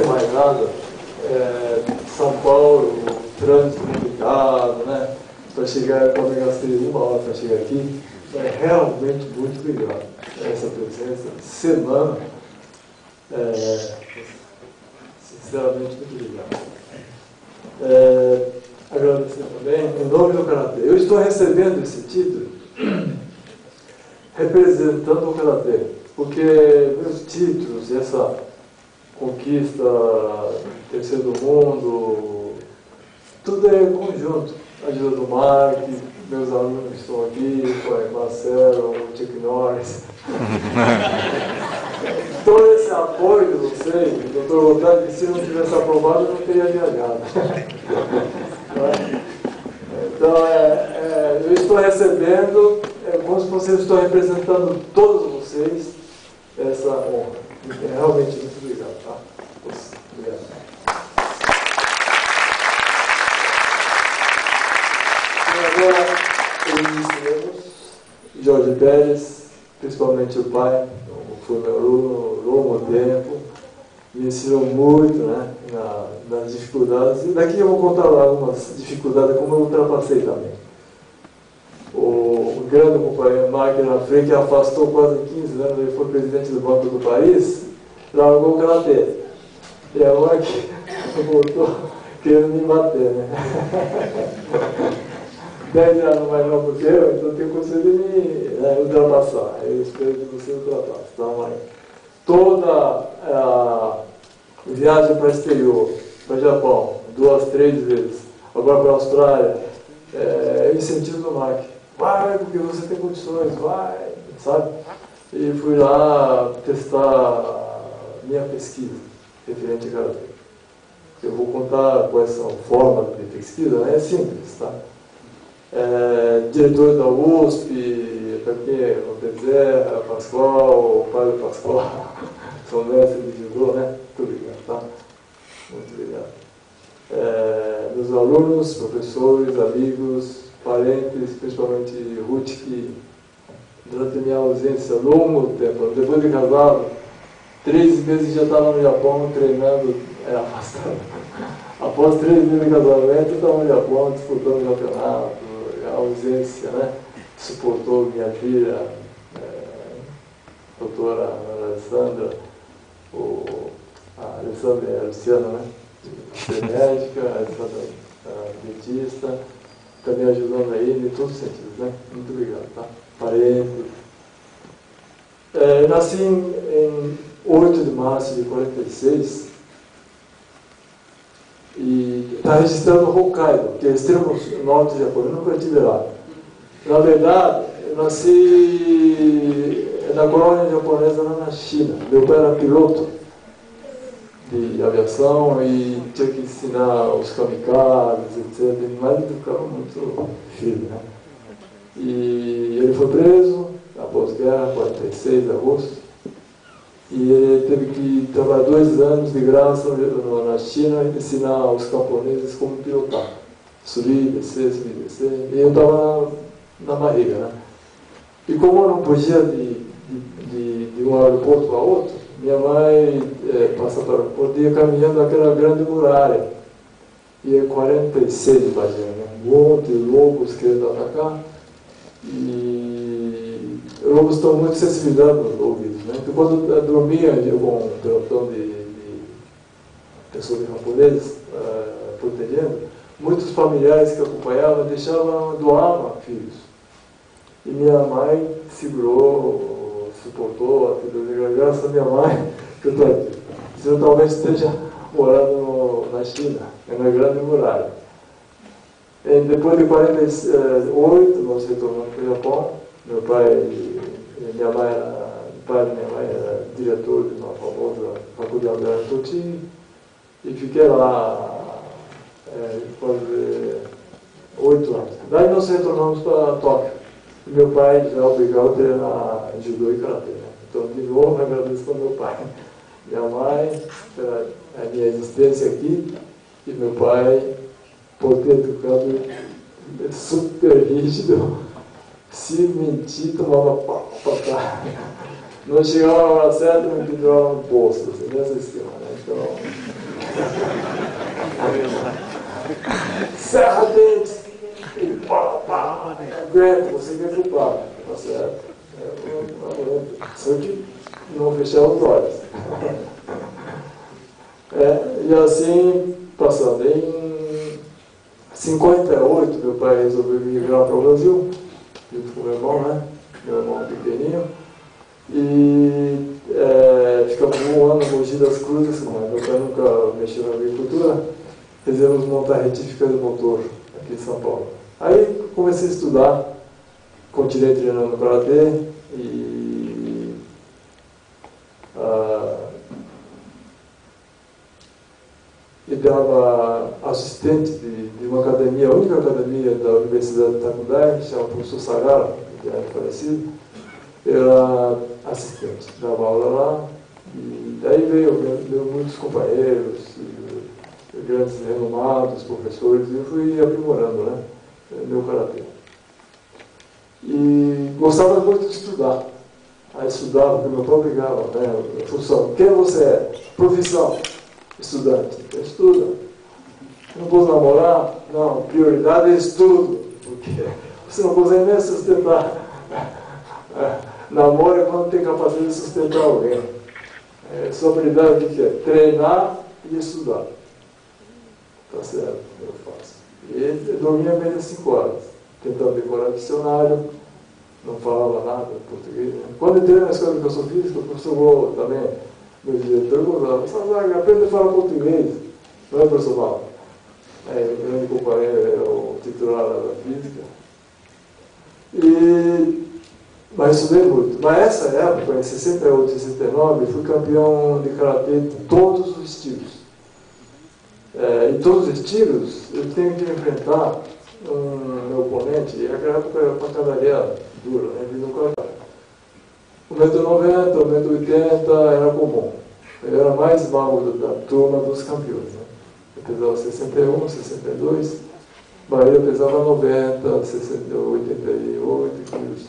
mais nada, São Paulo, trânsito complicado, né? Para chegar, eu também gastei 1 hora para chegar aqui. Realmente muito obrigado. Essa presença, semana, sinceramente muito obrigado. Agradecer também, em nome do Karatê. Eu estou recebendo esse título representando o Karatê, porque meus títulos, essa conquista, terceiro do mundo, tudo é conjunto. A ajuda do Mark, meus alunos que estão aqui, o Marcelo, o Chuck Norris. Todo esse apoio de vocês, o doutor Otávio, que se não tivesse aprovado, eu não teria viajado. Então, eu estou recebendo, como se vocês estão representando todos vocês, essa honra. Realmente, muito obrigado. Tá? Obrigado. E agora, iniciamos. Jorge Pérez, principalmente o pai, foi meu aluno longo tempo, me ensinou muito, né, nas dificuldades. E daqui eu vou contar algumas dificuldades, como eu ultrapassei também. O grande companheiro Mark Lafrey, que afastou quase 15 anos, ele foi presidente do Banco do País, largou o Karatê. E agora que voltou querendo me bater, né? 10 anos mais novo que eu, então tenho condições de me ultrapassar. Eu espero que você ultrapasse, tá, mãe? Toda a viagem para o exterior, para o Japão, 2, 3 vezes, agora para a Austrália, eu incentivo do Mark. Vai, porque você tem condições, vai, sabe? E fui lá testar minha pesquisa referente a Karatê. Eu vou contar quais são formas de pesquisa, né? É simples, tá? Diretor da USP, o Bezerra, Pascoal, o Padre Pascoal, são mestres de judô, né? Muito obrigado, tá? Muito obrigado. Meus alunos, professores, amigos, parentes, principalmente Ruth, que durante a minha ausência, longo tempo, depois de casado, 3 meses já estava no Japão treinando, afastado. Após 3 meses de casamento, eu estava no Japão disputando o campeonato. A ausência, né? Suportou minha filha, a doutora Alessandra, a Alessandra é a Luciana, né? Médica, a Alessandra dentista, também ajudando aí em todos os sentidos, né? Muito obrigado, tá? Parente. Eu nasci em 8 de março de 46 e está registrando Hokkaido, que é extremo norte do Japão. Eu nunca estive lá. Na verdade, eu nasci na colônia japonesa lá na China. Meu pai era piloto de aviação e tinha que ensinar os kamikazes, etc. Mas ele ficava muito firme, né? E ele foi preso após a guerra, 46 de agosto. E ele teve que trabalhar 2 anos de graça na China e ensinar os camponeses como pilotar. Subir, descer, subir, descer. E eu estava na barriga, né? E como eu não podia de um aeroporto para outro, minha mãe passa para o aeroporto e ia caminhando naquela grande muralha. E é 46 de Bagé, né? Um monte de lobos querendo atacar. E lobos estão muito sensibilizados nos ouvidos, né? Então, quando eu dormia com um pelotão de pessoas japoneses protegendo, muitos familiares que acompanhavam deixavam, doavam filhos. E minha mãe segurou, suportou, graças a minha mãe, que eu estou aqui. Se eu talvez esteja morando na China, na Grande Muralha. E depois de 48, nós retornamos para o Japão. Meu pai e minha mãe, o pai da minha mãe era diretor de uma famosa faculdade de Toti. E fiquei lá quase 8 anos. Daí nós retornamos para Tóquio. E meu pai já obrigou a treinar judô e karatê, né? Então, de novo, agradeço ao meu pai. Minha mãe, pela minha existência aqui, e meu pai, por ter educado super rígido. Se mentir, tomava pau, patada. Não chegava na hora certa, me pendurava no posto, assim, nesse esquema, né? Então, Serra dente, e pá, aguenta, você quer chupar, tá certo? Não aguento, só que não fechar os olhos. E assim, passando, em 58, meu pai resolveu migrar para o Brasil, junto com meu irmão, né? Meu irmão pequenininho. E ficamos um ano em Mogi das Cruzes, mas meu pai nunca mexeu na agricultura. Resolvemos montar retífica de motor aqui em São Paulo. Aí comecei a estudar, continuei treinando karatê e dava assistente de uma academia, a única academia da Universidade de Tacundai, que se chama Professor Sagara, que era falecido. Era assistente, dava aula lá, e daí veio muitos companheiros, grandes renomados, professores, e eu fui aprimorando, né, meu karatê. E gostava muito de estudar. Aí estudava, porque meu pai obrigava, né, função. Quem você é? Profissão. Estudante. Estuda. Não posso namorar? Não, prioridade é estudo, porque você não consegue nem sustentar. Namoro é quando tem capacidade de sustentar alguém. Sua habilidade o que é? Treinar e estudar. Tá certo, eu faço. E dormia meia de 5 horas, tentando decorar dicionário, não falava nada português. Né? Quando entrei na escola de educação física, o professor Gol também, meu diretor, falava: Sazaga, aprenda a falar português. Não é, professor Mal? O grande companheiro era o titular da física. Mas estudei muito. Nessa época, em 68 e 69, fui campeão de karatê de todos os estilos. Em todos os estilos, eu tenho que enfrentar meu oponente, e naquela época era pancadaria dura, né? Vindo com a 1,90 m, 1,80 m era comum. Eu era mais magro da turma dos campeões. Né? Eu pesava 61, 62, Bahia pesava 90, 88 quilos.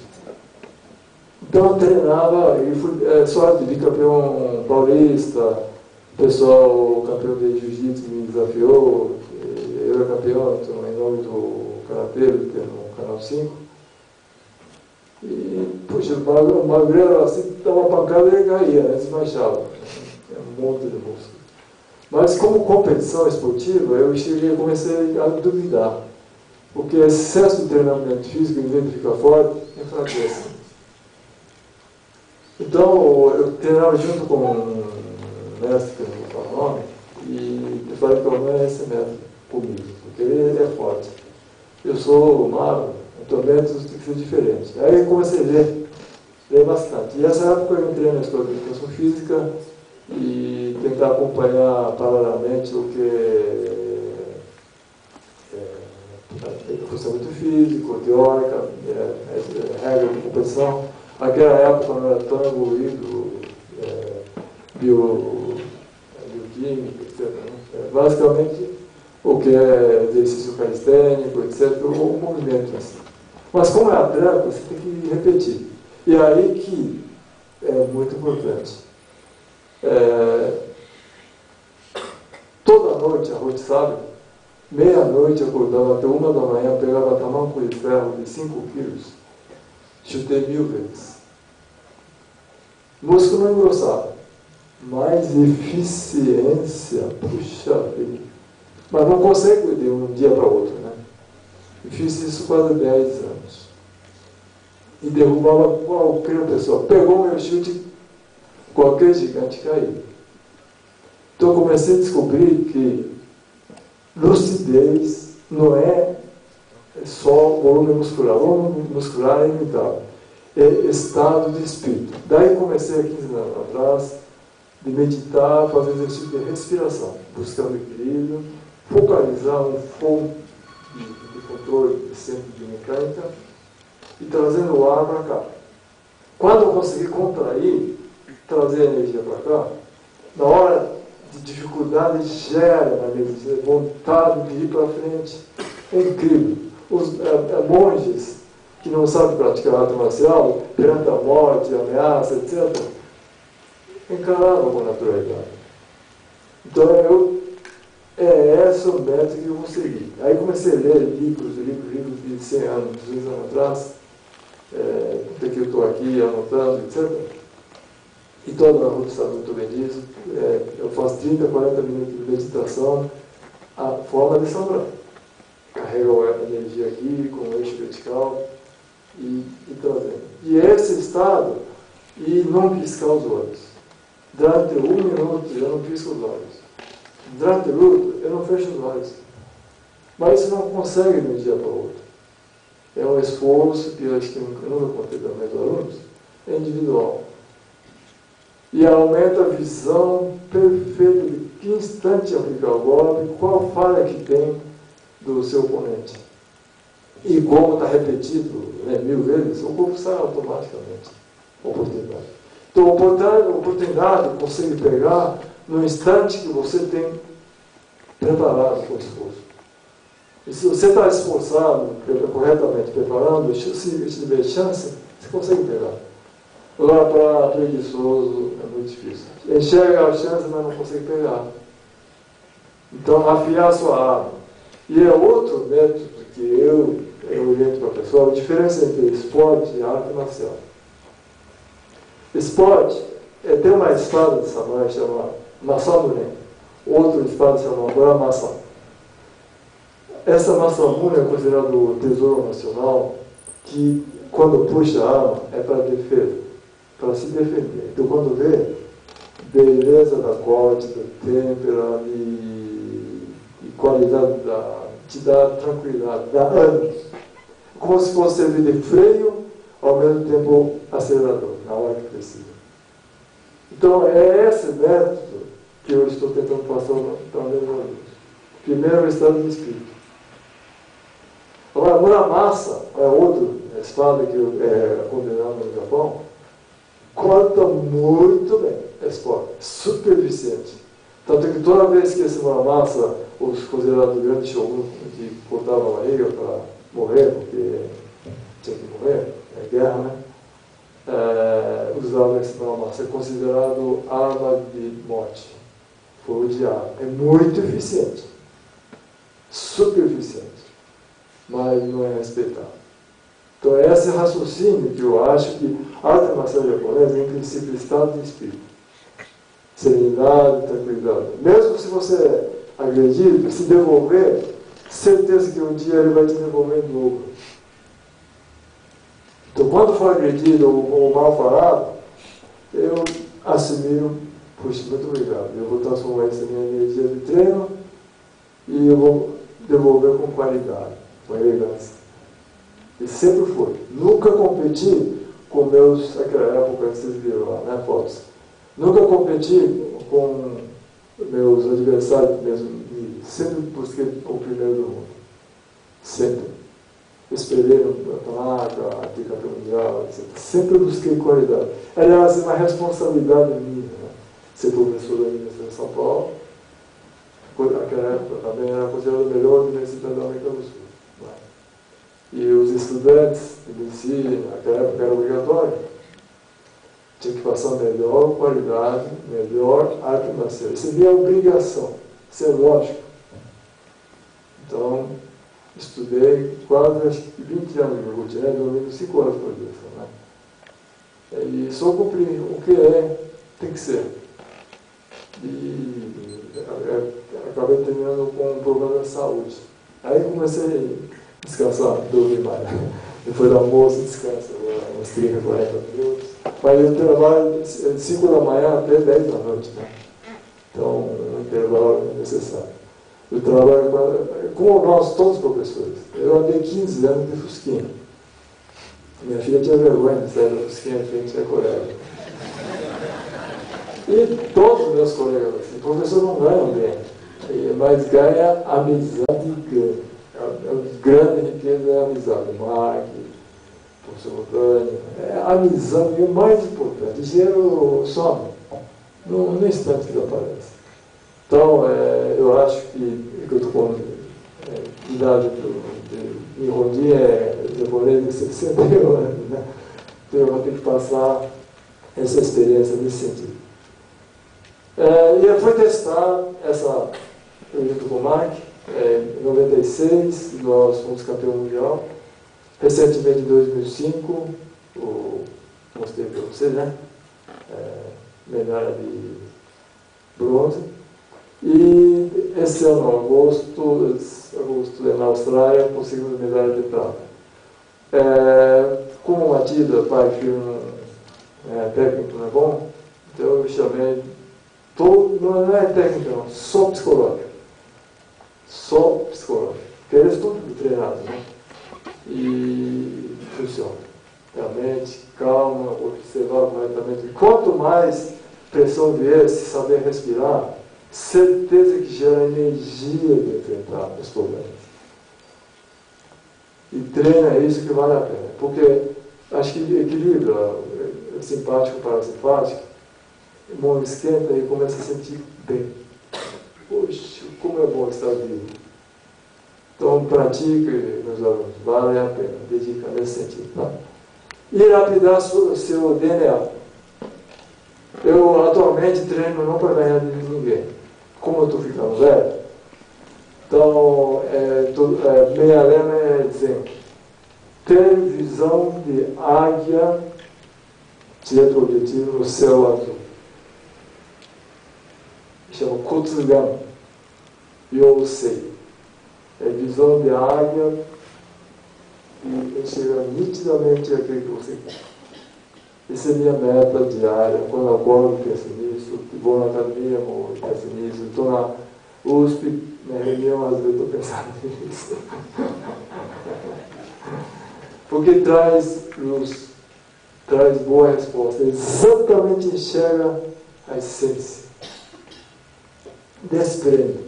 Então eu treinava e fui sorte de campeão paulista, o pessoal, campeão de jiu-jitsu me desafiou, eu era campeão então, em nome do karatê, no Canal 5. E, puxa, o magreiro assim, dava uma pancada e ele caía, né? Desmanchava. Um monte de músculo. Mas como competição esportiva, eu comecei a duvidar. Porque excesso de treinamento físico, em vez de ficar forte, enfraquece. Então, eu treinava junto com um mestre, que eu não vou falar o nome, e eu falei que eu não era esse mestre comigo, porque ele é forte. Eu sou magro, então métodos tem que ser diferentes. Aí eu comecei a ler bastante. E nessa época eu entrei na escola de educação física e tentar acompanhar paralelamente o que funcionamento físico, teórica, regra de competição. Naquela época não era tão evoluído, bioquímica, etc. Né? Basicamente, o que é exercício calistênico, etc., o movimento. Assim. Mas como é atleta, você tem que repetir. E aí que é muito importante. Toda noite, a Ruth sabe, meia-noite eu acordava até 1 da manhã, pegava tamanco de ferro de 5 quilos, chutei 1000 vezes. Músculo não engrossava, mas eficiência, puxa vida. Mas não consegue de um dia para outro, né? Eu fiz isso quase 10 anos. E derrubava qualquer pessoa. Pegou meu chute, qualquer gigante caiu. Então eu comecei a descobrir que lucidez não é só volume muscular. Volume muscular é limitável. É estado de espírito. Daí comecei há 15 anos atrás de meditar, fazer exercício de respiração, buscando equilíbrio, focalizar um fogo de controle de centro de mecânica e trazendo o ar para cá. Quando eu conseguir contrair, trazer a energia para cá, na hora de dificuldade gera na minha vida vontade de ir para frente. É incrível. Os monges que não sabem praticar arte marcial, perante a morte, a ameaça, etc., encaravam com naturalidade. Então, é esse é o método que eu vou seguir. Aí comecei a ler livros de 100 anos, 200 anos atrás, até que eu estou aqui anotando, etc. E toda a rotina está muito bem disso. Eu faço 30, 40 minutos de meditação, a forma de sombra. Carrego a energia aqui com o eixo vertical e trazendo. E esse estado, e não piscar os olhos. Durante 1 minuto eu não pisco os olhos. Durante o luto eu não fecho os olhos. Mas isso não consegue de um dia para o outro. É um esforço que eu acho que eu nunca contei para meus alunos, é individual. E aumenta a visão perfeita de que instante aplicar o golpe, qual falha que tem do seu oponente. E como está repetido 1000 vezes, o corpo sai automaticamente. Oportunidade. Então, a oportunidade consegue pegar no instante que você tem preparado com esforço. E se você está esforçado, corretamente preparando, se tiver chance, você consegue pegar. Agora, para preguiçoso, é muito difícil. Enxerga a chance, mas não consegue pegar. Então, afiar a sua arma. E é outro método que eu oriento para o pessoal, a diferença entre esporte e arte marcial. Esporte tem uma espada de samurai chamada Masamune, outra espada chamada Brahmasa. Essa Masamune é considerada o tesouro nacional, que quando puxa a arma é para defesa, para se defender. Então quando vê, beleza da corte, da têmpera e qualidade te dá tranquilidade, dá ânimo. Como se fosse servir de freio, ao mesmo tempo acelerador, na hora que precisa. Então, é esse método que eu estou tentando passar para meus alunos. Primeiro, o estado de espírito. Agora, Muramasa, é outra espada que é condenada no Japão, corta muito bem esse corte, super eficiente. Tanto que toda vez que esse Muramasa, os considerados grandes shogun, que cortavam a barriga para morrer, porque tinha que morrer, é guerra, né? Usava esse Muramasa, é considerado arma de morte, fogo de arma. É muito eficiente, super eficiente, mas não é respeitado. Então, é esse raciocínio que eu acho que a arte marcial japonesa é, em princípio, estado de espírito. Serenidade, tranquilidade. Mesmo se você é agredido, se devolver, certeza que um dia ele vai te devolver de novo. Então, quando for agredido ou mal falado, eu assimilo, puxa, muito obrigado, eu vou transformar essa minha energia de treino e eu vou devolver com qualidade, com elegância. E sempre foi. Nunca competi com meus, naquela época que vocês viram lá, né, fotos. Nunca competi com meus adversários mesmo. Sempre busquei o primeiro do mundo. Sempre. Espelhei no placa, de campeão mundial, etc. Sempre busquei qualidade. Aliás, é uma responsabilidade minha, né? Ser professor da Universidade de São Paulo. Naquela época também era considerado a melhor universidade da América do Sul. Né? E os estudantes de medicina, naquela época era obrigatório. Tinha que passar melhor qualidade, melhor arte marcial. Isso é minha obrigação. Isso é lógico. Então, estudei quase 20 anos de rotina, dormindo 5 horas por dia. Né? E só cumprir o que tem que ser. E acabei terminando com um problema de saúde. Aí comecei a descansar, dormir mais. Depois do almoço, descanso, uns 30, 40 minutos. Mas eu trabalho de 5 da manhã até 10 da noite. Né? Então, um intervalo é necessário. Eu trabalho com nós, todos os professores. Eu andei 15 anos de Fusquinha. Minha filha tinha vergonha de sair da Fusquinha em frente à colega. E todos os meus colegas, assim, o professor não ganha bem, mas ganha amizade grande. A grande riqueza é a amizade. Mark, professor Otânio, a amizade é o mais importante. Dinheiro some, no instante que aparece. Então, eu acho que eu estou com idade de Rondinha, japonês de 60 anos, né? Então eu vou ter que passar essa experiência nesse sentido. E eu fui testar essa, junto com o Mark, Em 96, nós fomos campeão mundial. Recentemente, em 2005, mostrei para vocês, né? Medalha de bronze. E esse ano, agosto, na Austrália, conseguimos medalha de prata. Como o Matida, pai e filho, técnico não é bom, então eu chamei, não é técnico não, só psicológico. Só psicológico. Porque eles tudo treinados, né? E funciona. Realmente, calma, observar corretamente. Quanto mais pressão vier, se saber respirar, certeza que gera energia de enfrentar os problemas. E treina isso que vale a pena. Porque acho que equilibra simpático para simpático, o mão esquenta e começa a sentir bem. Poxa, como é bom estar vivo. Então, pratique, meus alunos, vale a pena, dedica nesse sentido. Tá? E lapidar seu DNA. Eu atualmente treino não para ganhar de ninguém. Como eu estou ficando velho, então, minha lema é dizer: ter visão de águia direto ao objetivo no céu azul. Chama Kotsugan. Eu sei. É visão de águia e enxergar nitidamente aquilo que você quer. Essa é a minha meta diária. Quando eu acordo, penso nisso. Vou na academia, penso nisso. Estou na USP, na reunião, às vezes estou pensando nisso. Porque traz luz, traz boa resposta. Exatamente enxerga a essência. Desprende.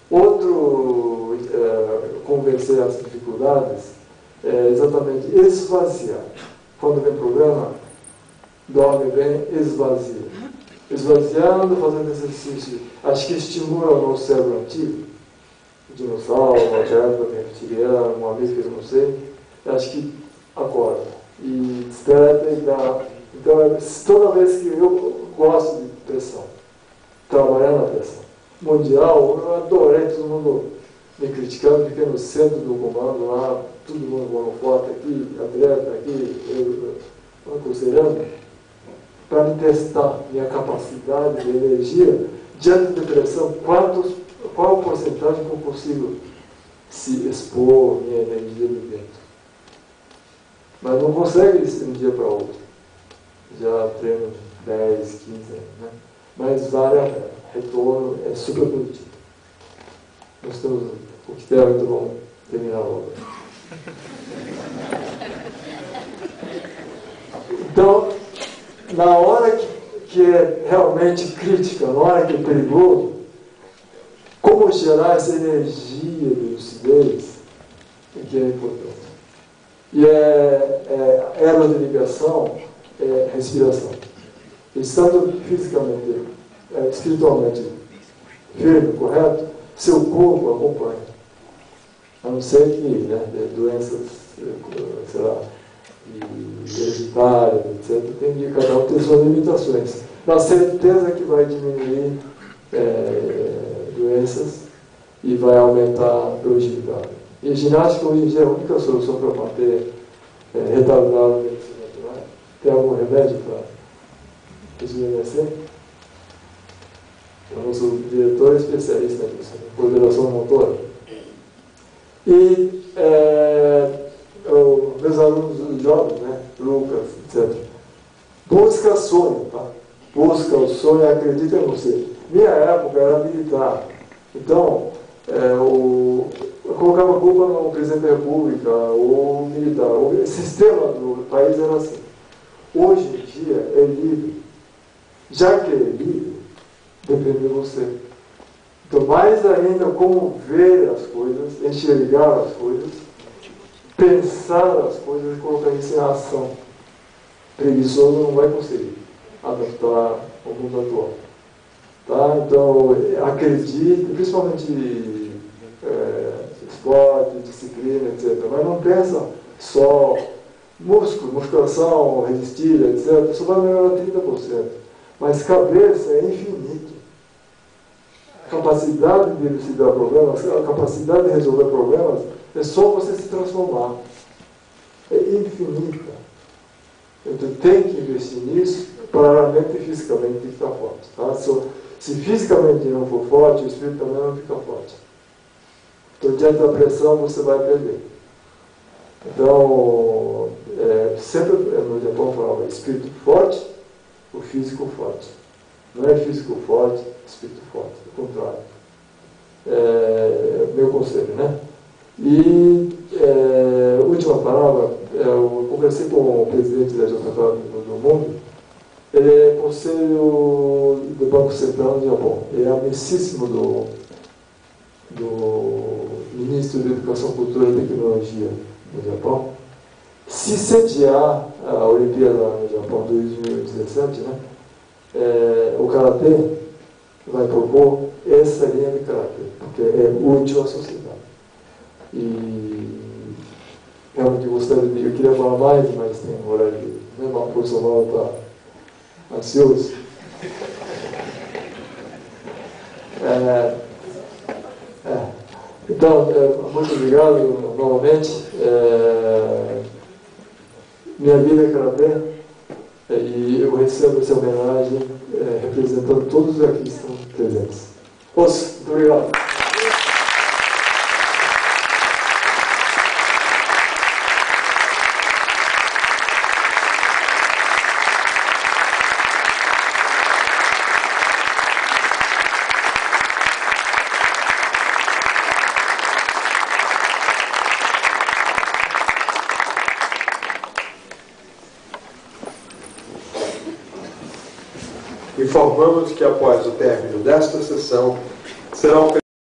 Outro convencer as dificuldades é exatamente esvaziar. Quando vem programa, dorme bem, esvazia. Esvaziando, fazendo exercício. Acho que estimula o nosso cérebro antigo. O dinossauro, a época reptiliana, uma vez que eu não sei. Acho que acorda. E desperta e dá. Então, toda vez que eu gosto de pressão, trabalhar na pressão mundial, eu adorei todo mundo me criticando, fiquei no centro do comando lá, todo mundo com foto aqui, atleta aqui, eu considerando, para me testar minha capacidade de energia diante de pressão, qual porcentagem que eu consigo se expor minha energia de dentro. Mas não consegue isso de um dia para outro. Já treino 10, 15 anos, né? Mas vale a pena. Retorno é super produtivo. Nós temos o que tem, então vamos terminar logo. Então, na hora que é realmente crítica, na hora que é perigoso, como gerar essa energia de lucidez é que é importante. E ela de ligação é respiração. Estando fisicamente, espiritualmente firme, correto, seu corpo acompanha. A não ser que doenças, sei lá, hereditárias, etc., tem de cada um ter suas limitações. Na certeza que vai diminuir doenças e vai aumentar a longevidade. E a ginástica hoje em dia é a única solução para manter retardado a medicina natural. Tem algum remédio para rejuvenescer? O nosso diretor é especialista nisso, em coordenação motora. E meus alunos jovens, né, Lucas, etc., busca sonho, tá? Busca o sonho, acredita em você. Minha época era militar, então eu colocava a culpa no presidente da República ou militar. O sistema do país era assim. Hoje em dia é livre. Já que é livre, depende de você. Então, mais ainda, como ver as coisas, enxergar as coisas, pensar as coisas e colocar isso em ação. Preguiçoso não vai conseguir adaptar ao mundo atual. Tá? Então, acredite, principalmente esporte, disciplina, etc. Mas não pensa só músculo, musculação, resistir, etc. Só vai melhorar 30%. Mas cabeça é infinito. capacidade de elucidar problemas, a capacidade de resolver problemas, é só você se transformar. É infinita. Então tem que investir nisso para a mente fisicamente ficar forte. Tá? Se fisicamente não for forte, o espírito também não fica forte. Então, diante da pressão, você vai perder. Então, sempre no Japão falava espírito forte, o físico forte. Não é físico forte, espírito forte. Ao contrário. Meu conselho, né? E, última palavra, eu conversei com o presidente da JK do mundo. Ele é conselho do Banco Central do Japão. Ele é amicíssimo do ministro de Educação, Cultura e Tecnologia no Japão. Se sediar a Olimpíada no Japão 2017, né, o Karatê vai propor essa linha de Karatê, porque é útil à sociedade. E realmente eu queria falar mais, mas tem um horário, né, o profissional está ansioso. Então, muito obrigado novamente. Minha vida é Karatê e eu recebo essa homenagem representando todos aqui que estão presentes. Muito obrigado. Informamos que após o término desta sessão serão